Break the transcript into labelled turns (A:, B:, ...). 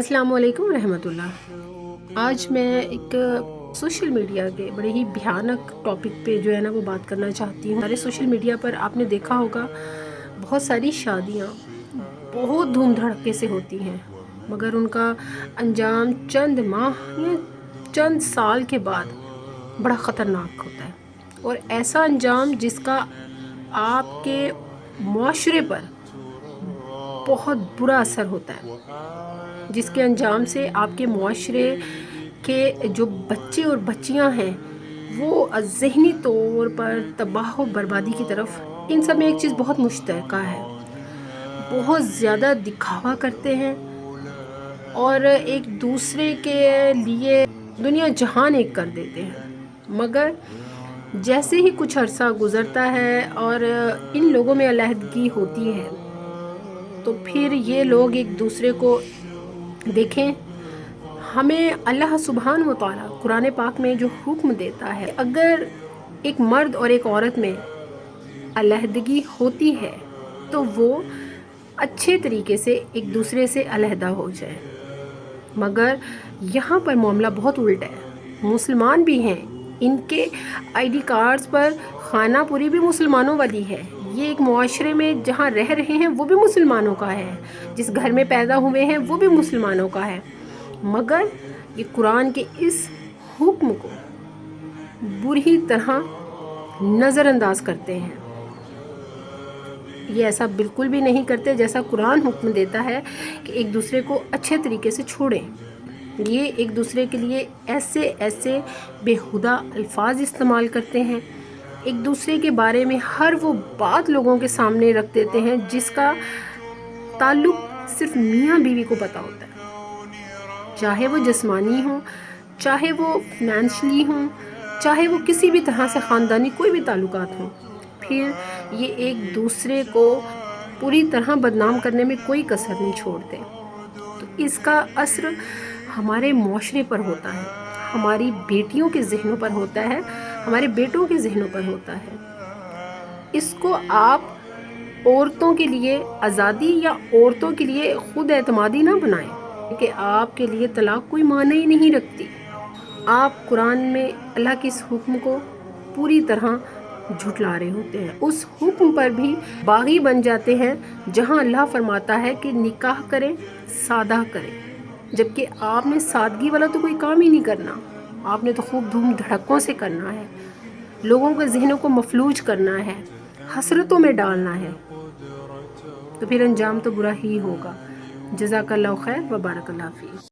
A: السلام علیکم ورحمۃ اللہ۔ آج میں ایک سوشل میڈیا کے بڑے ہی بھیانک ٹاپک پہ جو ہے نا وہ بات کرنا چاہتی ہوں۔ ہمارے سوشل میڈیا پر آپ نے دیکھا ہوگا بہت ساری شادیاں بہت دھوم دھڑکے سے ہوتی ہیں، مگر ان کا انجام چند ماہ یا چند سال کے بعد بڑا خطرناک ہوتا ہے، اور ایسا انجام جس کا آپ کے معاشرے پر بہت برا اثر ہوتا ہے، جس کے انجام سے آپ کے معاشرے کے جو بچے اور بچیاں ہیں وہ ذہنی طور پر تباہ و بربادی کی طرف، ان سب میں ایک چیز بہت مشترکہ ہے، بہت زیادہ دکھاوا کرتے ہیں اور ایک دوسرے کے لیے دنیا جہان ایک کر دیتے ہیں، مگر جیسے ہی کچھ عرصہ گزرتا ہے اور ان لوگوں میں علیحدگی ہوتی ہے تو پھر یہ لوگ ایک دوسرے کو دیکھیں۔ ہمیں اللہ سبحانہ و تعالیٰ قرآن پاک میں جو حکم دیتا ہے، اگر ایک مرد اور ایک عورت میں علیحدگی ہوتی ہے تو وہ اچھے طریقے سے ایک دوسرے سے علیحدہ ہو جائے، مگر یہاں پر معاملہ بہت الٹا ہے۔ مسلمان بھی ہیں، ان کے آئی ڈی کارڈز پر خانہ پوری بھی مسلمانوں والی ہے، یہ ایک معاشرے میں جہاں رہ رہے ہیں وہ بھی مسلمانوں کا ہے، جس گھر میں پیدا ہوئے ہیں وہ بھی مسلمانوں کا ہے، مگر یہ قرآن کے اس حکم کو بری طرح نظر انداز کرتے ہیں۔ یہ ایسا بالکل بھی نہیں کرتے جیسا قرآن حکم دیتا ہے کہ ایک دوسرے کو اچھے طریقے سے چھوڑیں۔ یہ ایک دوسرے کے لیے ایسے بےہودہ الفاظ استعمال کرتے ہیں، ایک دوسرے کے بارے میں ہر وہ بات لوگوں کے سامنے رکھ دیتے ہیں جس کا تعلق صرف میاں بیوی کو پتہ ہوتا ہے، چاہے وہ جسمانی ہوں، چاہے وہ فنانشلی ہوں، چاہے وہ کسی بھی طرح سے خاندانی کوئی بھی تعلقات ہوں، پھر یہ ایک دوسرے کو پوری طرح بدنام کرنے میں کوئی کسر نہیں چھوڑتے۔ تو اس کا اثر ہمارے معاشرے پر ہوتا ہے، ہماری بیٹیوں کے ذہنوں پر ہوتا ہے، ہمارے بیٹوں کے ذہنوں پر ہوتا ہے۔ اس کو آپ عورتوں کے لیے آزادی یا عورتوں کے لیے خود اعتمادی نہ بنائیں کہ آپ کے لیے طلاق کوئی معنی ہی نہیں رکھتی۔ آپ قرآن میں اللہ کے اس حکم کو پوری طرح جھٹلا رہے ہوتے ہیں، اس حکم پر بھی باغی بن جاتے ہیں جہاں اللہ فرماتا ہے کہ نکاح کریں، سادہ کریں، جبکہ آپ نے سادگی والا تو کوئی کام ہی نہیں کرنا، آپ نے تو خوب دھوم دھڑکوں سے کرنا ہے، لوگوں کے ذہنوں کو مفلوج کرنا ہے، حسرتوں میں ڈالنا ہے، تو پھر انجام تو برا ہی ہوگا۔ جزاک اللہ خیر و بارک اللہ فیک۔